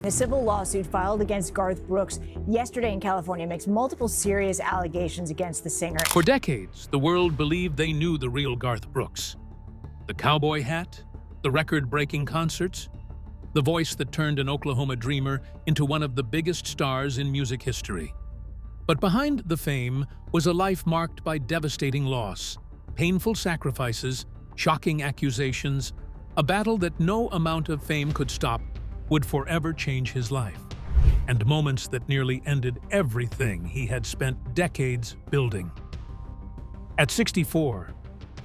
A civil lawsuit filed against Garth Brooks yesterday in California makes multiple serious allegations against the singer. For decades, the world believed they knew the real Garth Brooks. The cowboy hat, the record-breaking concerts, the voice that turned an Oklahoma dreamer into one of the biggest stars in music history. But behind the fame was a life marked by devastating loss, painful sacrifices, shocking accusations, a battle that no amount of fame could stop would forever change his life, and moments that nearly ended everything he had spent decades building. At 64,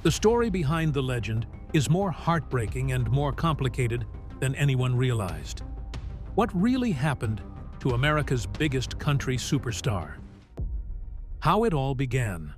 the story behind the legend is more heartbreaking and more complicated than anyone realized. What really happened to America's biggest country superstar? How it all began.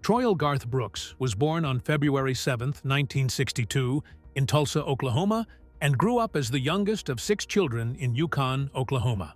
Troy Garth Brooks was born on February 7, 1962, in Tulsa, Oklahoma, and grew up as the youngest of 6 children in Yukon, Oklahoma.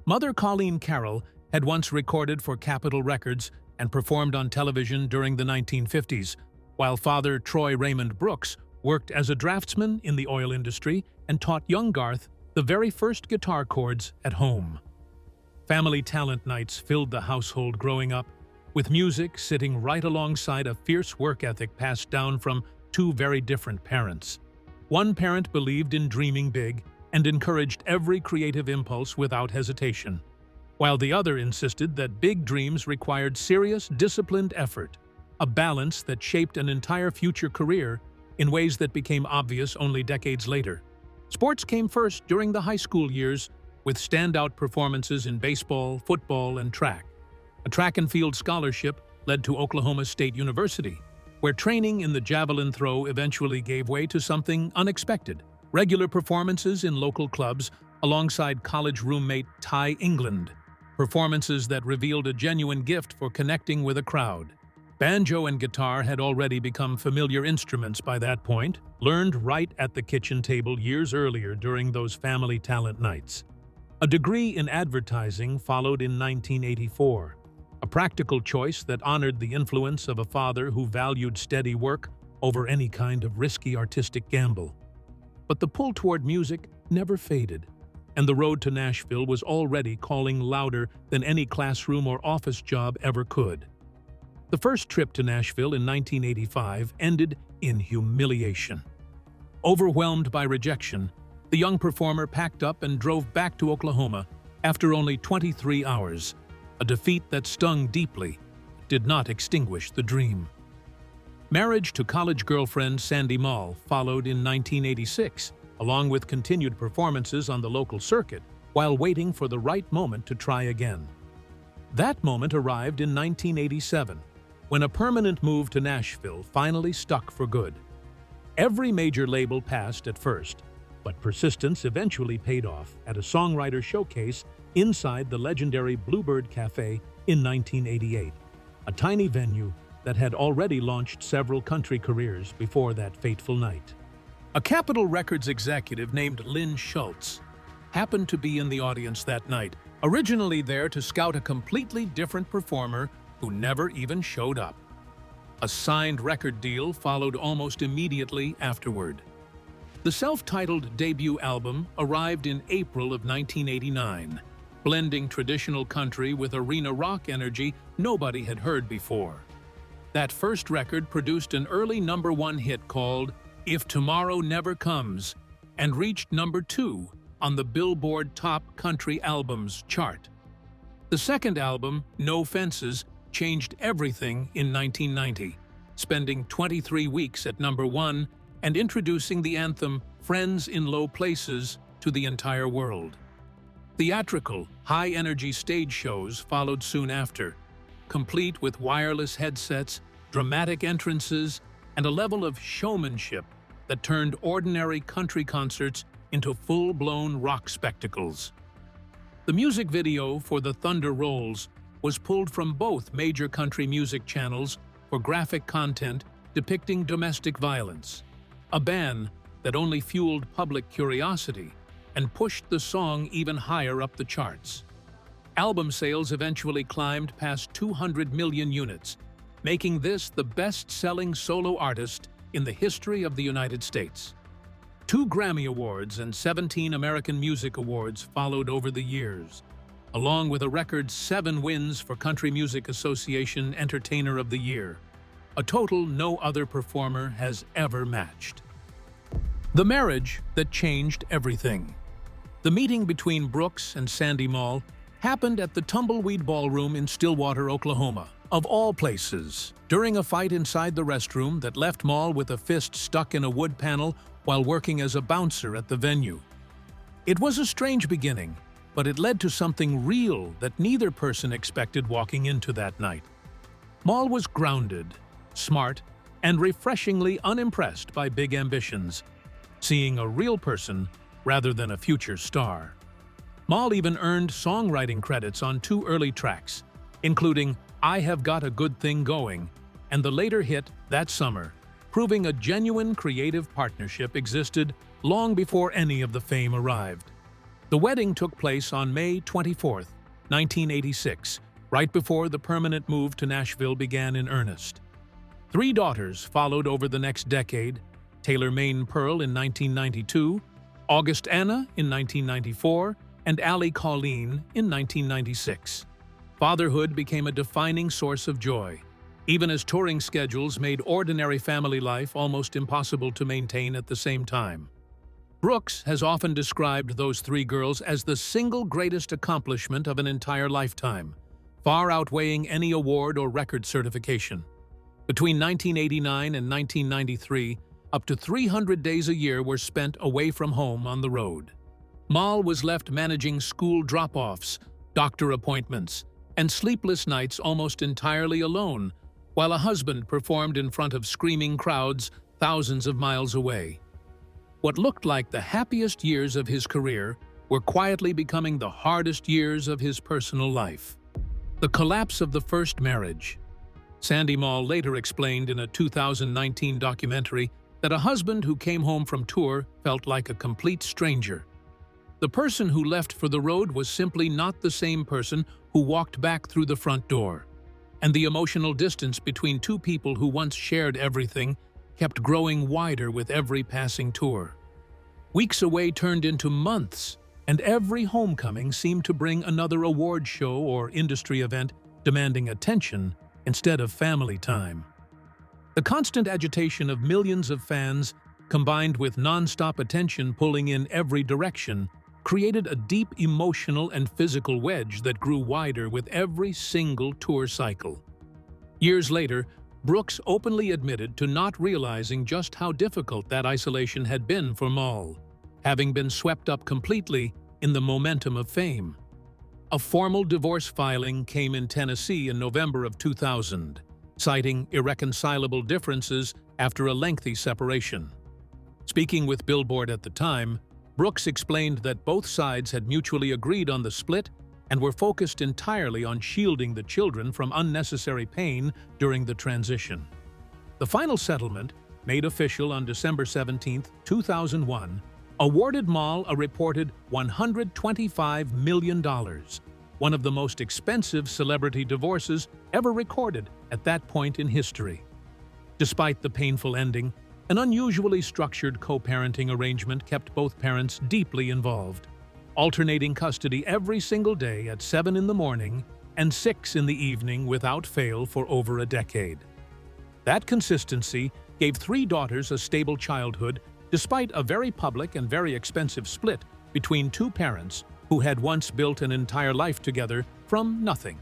Mother Colleen Carroll had once recorded for Capitol Records and performed on television during the 1950s, while father Troy Raymond Brooks worked as a draftsman in the oil industry and taught young Garth the very first guitar chords at home. Family talent nights filled the household growing up, with music sitting right alongside a fierce work ethic passed down from 2 very different parents. One parent believed in dreaming big and encouraged every creative impulse without hesitation, while the other insisted that big dreams required serious, disciplined effort, a balance that shaped an entire future career in ways that became obvious only decades later. Sports came first during the high school years, with standout performances in baseball, football, and track. A track and field scholarship led to Oklahoma State University, where training in the javelin throw eventually gave way to something unexpected: regular performances in local clubs alongside college roommate Ty England, performances that revealed a genuine gift for connecting with a crowd. Banjo and guitar had already become familiar instruments by that point, learned right at the kitchen table years earlier during those family talent nights. A degree in advertising followed in 1984. A practical choice that honored the influence of a father who valued steady work over any kind of risky artistic gamble. But the pull toward music never faded, and the road to Nashville was already calling louder than any classroom or office job ever could. The first trip to Nashville in 1985 ended in humiliation. Overwhelmed by rejection, the young performer packed up and drove back to Oklahoma after only 23 hours. A defeat that stung deeply, did not extinguish the dream. Marriage to college girlfriend Sandy Mall followed in 1986, along with continued performances on the local circuit, while waiting for the right moment to try again. That moment arrived in 1987, when a permanent move to Nashville finally stuck for good. Every major label passed at first, but persistence eventually paid off at a songwriter showcase inside the legendary Bluebird Cafe in 1988, a tiny venue that had already launched several country careers before that fateful night. A Capitol Records executive named Lynn Schultz happened to be in the audience that night, originally there to scout a completely different performer who never even showed up. A signed record deal followed almost immediately afterward. The self-titled debut album arrived in April of 1989, blending traditional country with arena rock energy nobody had heard before. That first record produced an early #1 hit called "If Tomorrow Never Comes" and reached #2 on the Billboard Top Country Albums chart. The second album, No Fences, changed everything in 1990, spending 23 weeks at #1 and introducing the anthem "Friends in Low Places" to the entire world. Theatrical, high-energy stage shows followed soon after, complete with wireless headsets, dramatic entrances, and a level of showmanship that turned ordinary country concerts into full-blown rock spectacles. The music video for The Thunder Rolls was pulled from both major country music channels for graphic content depicting domestic violence, a ban that only fueled public curiosity and pushed the song even higher up the charts. Album sales eventually climbed past 200 million units, making this the best-selling solo artist in the history of the United States. 2 Grammy Awards and 17 American Music Awards followed over the years, along with a record 7 wins for Country Music Association Entertainer of the Year, a total no other performer has ever matched. The marriage that changed everything. The meeting between Brooks and Sandy Moll happened at the Tumbleweed Ballroom in Stillwater, Oklahoma, of all places, during a fight inside the restroom that left Moll with a fist stuck in a wood panel while working as a bouncer at the venue. It was a strange beginning, but it led to something real that neither person expected walking into that night. Moll was grounded, smart, and refreshingly unimpressed by big ambitions, seeing a real person rather than a future star. Moll even earned songwriting credits on 2 early tracks, including I Have Got a Good Thing Going and the later hit That Summer, proving a genuine creative partnership existed long before any of the fame arrived. The wedding took place on May 24, 1986, right before the permanent move to Nashville began in earnest. 3 daughters followed over the next decade: Taylor Mayne Pearl in 1992, August Anna in 1994, and Allie Colleen in 1996. Fatherhood became a defining source of joy, even as touring schedules made ordinary family life almost impossible to maintain at the same time. Brooks has often described those 3 girls as the single greatest accomplishment of an entire lifetime, far outweighing any award or record certification. Between 1989 and 1993, up to 300 days a year were spent away from home on the road. Moll was left managing school drop-offs, doctor appointments, and sleepless nights almost entirely alone, while a husband performed in front of screaming crowds thousands of miles away. What looked like the happiest years of his career were quietly becoming the hardest years of his personal life. The collapse of the first marriage. Sandy Moll later explained in a 2019 documentary that a husband who came home from tour felt like a complete stranger. The person who left for the road was simply not the same person who walked back through the front door, and the emotional distance between 2 people who once shared everything kept growing wider with every passing tour. Weeks away turned into months, and every homecoming seemed to bring another award show or industry event demanding attention instead of family time. The constant agitation of millions of fans, combined with non-stop attention pulling in every direction, created a deep emotional and physical wedge that grew wider with every single tour cycle. Years later, Brooks openly admitted to not realizing just how difficult that isolation had been for Moll, having been swept up completely in the momentum of fame. A formal divorce filing came in Tennessee in November of 2000, citing irreconcilable differences after a lengthy separation. Speaking with Billboard at the time, Brooks explained that both sides had mutually agreed on the split and were focused entirely on shielding the children from unnecessary pain during the transition. The final settlement, made official on December 17, 2001, awarded Moll a reported $125 million, one of the most expensive celebrity divorces ever recorded at that point in history. Despite the painful ending, an unusually structured co-parenting arrangement kept both parents deeply involved, alternating custody every single day at 7 in the morning and 6 in the evening without fail for over a decade. That consistency gave 3 daughters a stable childhood despite a very public and very expensive split between 2 parents who had once built an entire life together from nothing.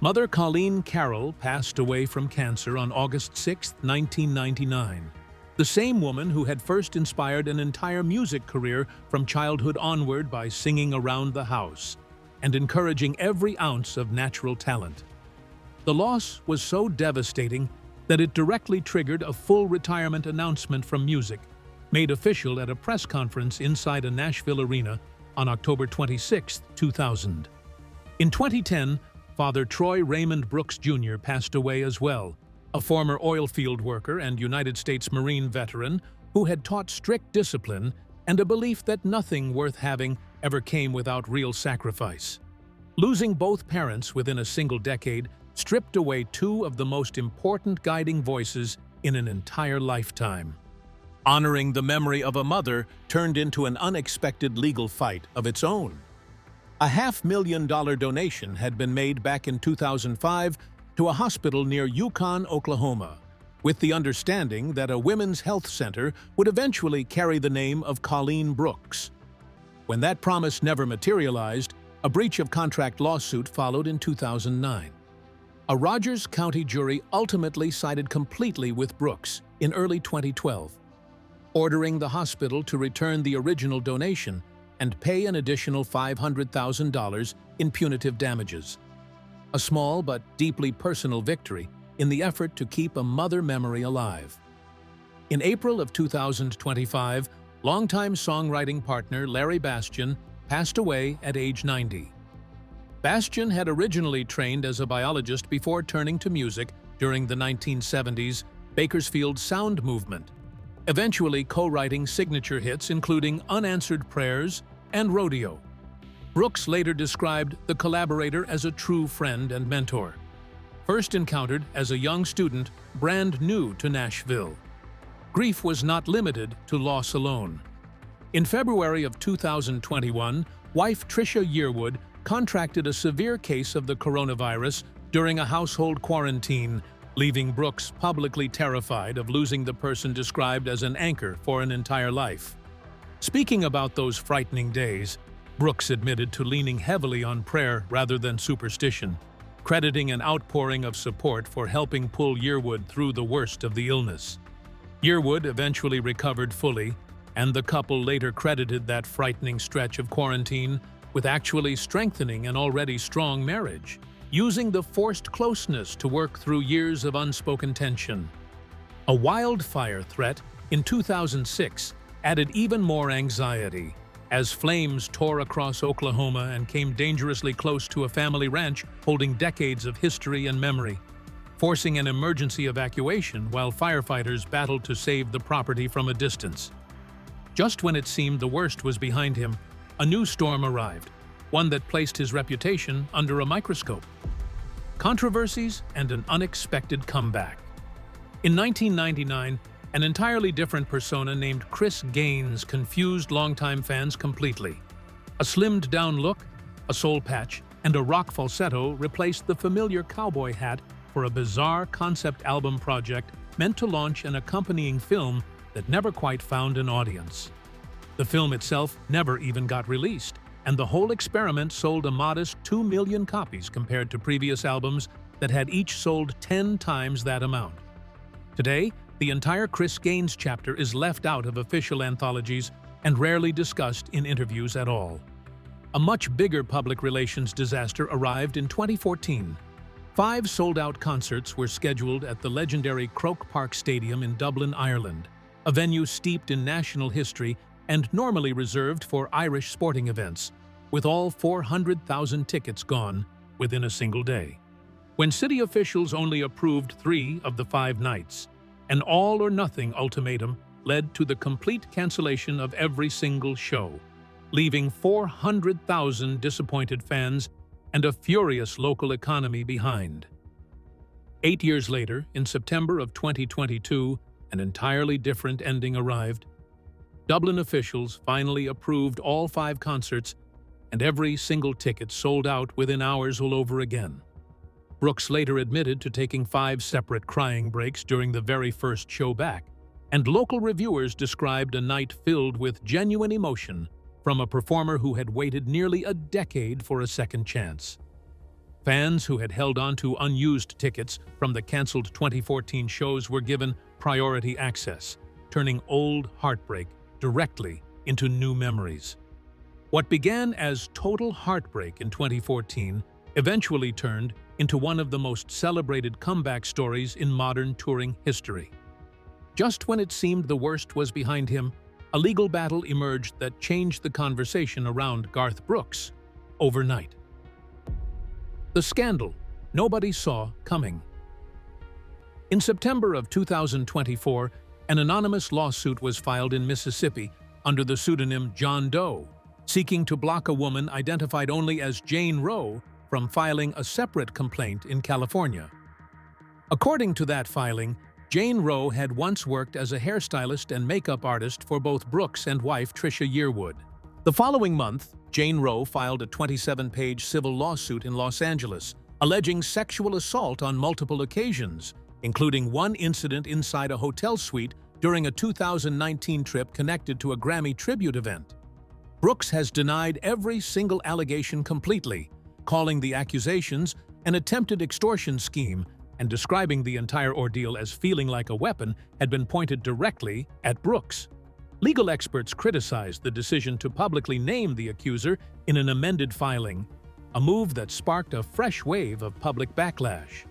Mother Colleen Carroll passed away from cancer on August 6, 1999. The same woman who had first inspired an entire music career from childhood onward by singing around the house and encouraging every ounce of natural talent. The loss was so devastating that it directly triggered a full retirement announcement from music, made official at a press conference inside a Nashville arena on October 26, 2000. In 2010, Father Troy Raymond Brooks Jr. passed away as well, a former oil field worker and United States Marine veteran who had taught strict discipline and a belief that nothing worth having ever came without real sacrifice. Losing both parents within a single decade stripped away 2 of the most important guiding voices in an entire lifetime. Honoring the memory of a mother turned into an unexpected legal fight of its own. A $500,000 donation had been made back in 2005 to a hospital near Yukon, Oklahoma, with the understanding that a women's health center would eventually carry the name of Colleen Brooks. When that promise never materialized, a breach of contract lawsuit followed in 2009. A Rogers County jury ultimately sided completely with Brooks in early 2012, ordering the hospital to return the original donation and pay an additional $500,000 in punitive damages. A small but deeply personal victory in the effort to keep a mother memory alive. In April of 2025, longtime songwriting partner Larry Bastian passed away at age 90. Bastian had originally trained as a biologist before turning to music during the 1970s Bakersfield sound movement, eventually co-writing signature hits including Unanswered Prayers and Rodeo. Brooks later described the collaborator as a true friend and mentor. First encountered as a young student brand new to Nashville. Grief was not limited to loss alone. In February of 2021, wife Trisha Yearwood contracted a severe case of the coronavirus during a household quarantine, leaving Brooks publicly terrified of losing the person described as an anchor for an entire life. Speaking about those frightening days, Brooks admitted to leaning heavily on prayer rather than superstition, crediting an outpouring of support for helping pull Yearwood through the worst of the illness. Yearwood eventually recovered fully, and the couple later credited that frightening stretch of quarantine with actually strengthening an already strong marriage, using the forced closeness to work through years of unspoken tension. A wildfire threat in 2006 added even more anxiety, as flames tore across Oklahoma and came dangerously close to a family ranch holding decades of history and memory, forcing an emergency evacuation while firefighters battled to save the property from a distance. Just when it seemed the worst was behind him, a new storm arrived, one that placed his reputation under a microscope. Controversies and an unexpected comeback. In 1999, an entirely different persona named Chris Gaines confused longtime fans completely. A slimmed-down look, a soul patch, and a rock falsetto replaced the familiar cowboy hat for a bizarre concept album project meant to launch an accompanying film that never quite found an audience. The film itself never even got released, and the whole experiment sold a modest 2 million copies compared to previous albums that had each sold 10 times that amount. Today, the entire Chris Gaines chapter is left out of official anthologies and rarely discussed in interviews at all. A much bigger public relations disaster arrived in 2014. 5 sold-out concerts were scheduled at the legendary Croke Park Stadium in Dublin, Ireland, a venue steeped in national history and normally reserved for Irish sporting events, with all 400,000 tickets gone within a single day. When city officials only approved 3 of the 5 nights, an all-or-nothing ultimatum led to the complete cancellation of every single show, leaving 400,000 disappointed fans and a furious local economy behind. 8 years later, in September of 2022, an entirely different ending arrived. Dublin officials finally approved all 5 concerts, and every single ticket sold out within hours all over again. Brooks later admitted to taking 5 separate crying breaks during the very first show back, and local reviewers described a night filled with genuine emotion from a performer who had waited nearly a decade for a second chance. Fans who had held on to unused tickets from the canceled 2014 shows were given priority access, turning old heartbreak directly into new memories. What began as total heartbreak in 2014 eventually turned into one of the most celebrated comeback stories in modern touring history. Just when it seemed the worst was behind him, a legal battle emerged that changed the conversation around Garth Brooks overnight. The scandal nobody saw coming. In September of 2024, an anonymous lawsuit was filed in Mississippi under the pseudonym John Doe, seeking to block a woman identified only as Jane Roe from filing a separate complaint in California. According to that filing, Jane Roe had once worked as a hairstylist and makeup artist for both Brooks and wife Trisha Yearwood. The following month, Jane Roe filed a 27-page civil lawsuit in Los Angeles, alleging sexual assault on multiple occasions, including one incident inside a hotel suite during a 2019 trip connected to a Grammy tribute event. Brooks has denied every single allegation completely, calling the accusations an attempted extortion scheme and describing the entire ordeal as feeling like a weapon had been pointed directly at Brooks. Legal experts criticized the decision to publicly name the accuser in an amended filing, a move that sparked a fresh wave of public backlash.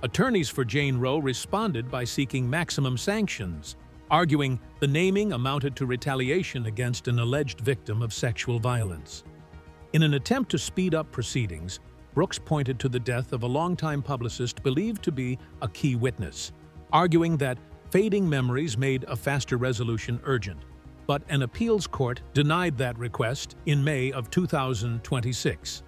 Attorneys for Jane Roe responded by seeking maximum sanctions, arguing the naming amounted to retaliation against an alleged victim of sexual violence. In an attempt to speed up proceedings, Brooks pointed to the death of a longtime publicist believed to be a key witness, arguing that fading memories made a faster resolution urgent. But an appeals court denied that request in May of 2026.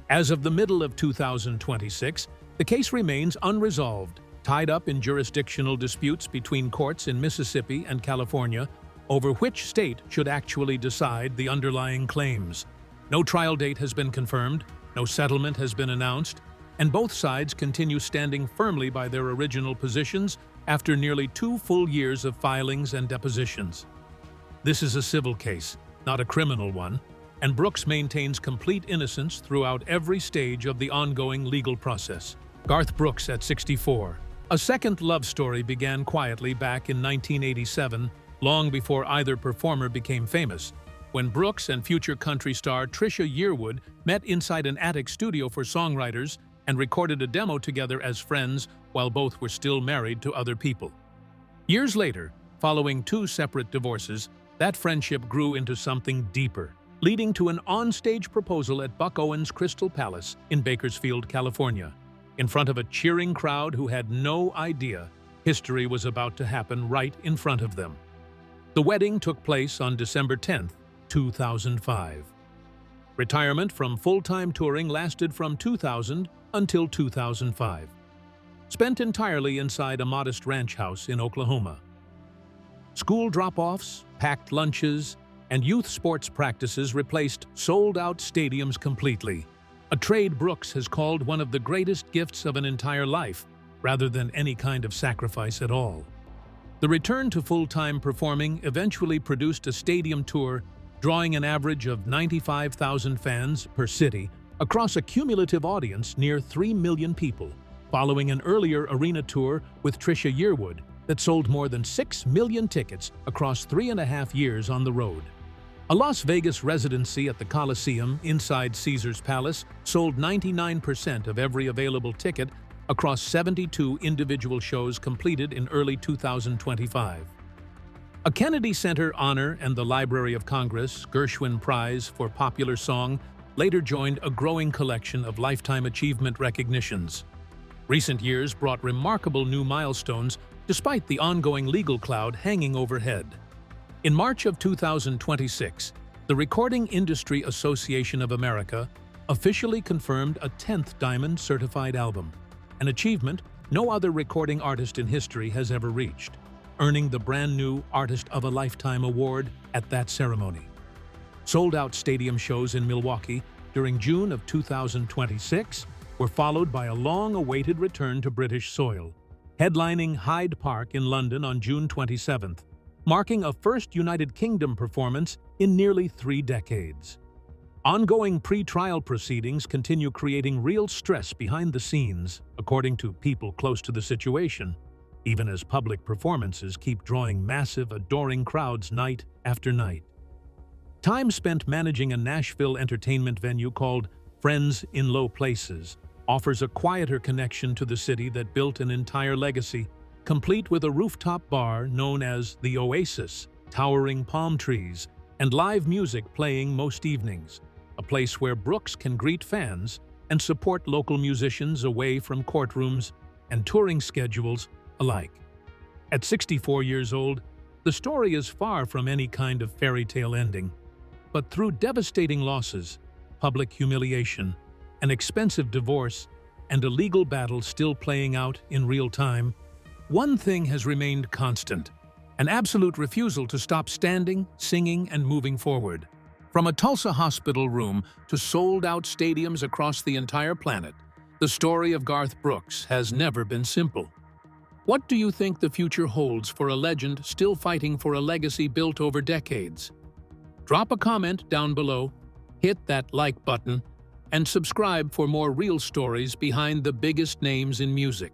As of the middle of 2026, the case remains unresolved, tied up in jurisdictional disputes between courts in Mississippi and California over which state should actually decide the underlying claims. No trial date has been confirmed, no settlement has been announced, and both sides continue standing firmly by their original positions after nearly 2 full years of filings and depositions. This is a civil case, not a criminal one, and Brooks maintains complete innocence throughout every stage of the ongoing legal process. Garth Brooks at 64. A second love story began quietly back in 1987, long before either performer became famous, when Brooks and future country star Trisha Yearwood met inside an attic studio for songwriters and recorded a demo together as friends while both were still married to other people. Years later, following 2 separate divorces, that friendship grew into something deeper, leading to an on-stage proposal at Buck Owens' Crystal Palace in Bakersfield, California, in front of a cheering crowd who had no idea history was about to happen right in front of them. The wedding took place on December 10, 2005. Retirement from full-time touring lasted from 2000 until 2005. Spent entirely inside a modest ranch house in Oklahoma. School drop-offs, packed lunches, and youth sports practices replaced sold-out stadiums completely, a trade Brooks has called one of the greatest gifts of an entire life, rather than any kind of sacrifice at all. The return to full-time performing eventually produced a stadium tour drawing an average of 95,000 fans per city across a cumulative audience near 3 million people, following an earlier arena tour with Trisha Yearwood that sold more than 6 million tickets across 3.5 years on the road. A Las Vegas residency at the Coliseum inside Caesar's Palace sold 99% of every available ticket across 72 individual shows completed in early 2025. A Kennedy Center honor and the Library of Congress Gershwin Prize for Popular Song later joined a growing collection of lifetime achievement recognitions. Recent years brought remarkable new milestones despite the ongoing legal cloud hanging overhead. In March of 2026, the Recording Industry Association of America officially confirmed a 10th Diamond certified album, an achievement no other recording artist in history has ever reached, earning the brand new Artist of a Lifetime award at that ceremony. Sold-out stadium shows in Milwaukee during June of 2026 were followed by a long-awaited return to British soil, headlining Hyde Park in London on June 27th, marking a first United Kingdom performance in nearly 3 decades. Ongoing pre-trial proceedings continue creating real stress behind the scenes, according to people close to the situation, even as public performances keep drawing massive, adoring crowds night after night. Time spent managing a Nashville entertainment venue called Friends in Low Places offers a quieter connection to the city that built an entire legacy, complete with a rooftop bar known as the Oasis, towering palm trees, and live music playing most evenings, a place where Brooks can greet fans and support local musicians away from courtrooms and touring schedules alike. At 64 years old, the story is far from any kind of fairy tale ending, but through devastating losses, public humiliation, an expensive divorce, and a legal battle still playing out in real time, one thing has remained constant: an absolute refusal to stop standing, singing, and moving forward. From a Tulsa hospital room to sold-out stadiums across the entire planet, the story of Garth Brooks has never been simple. What do you think the future holds for a legend still fighting for a legacy built over decades? Drop a comment down below, hit that like button, and subscribe for more real stories behind the biggest names in music.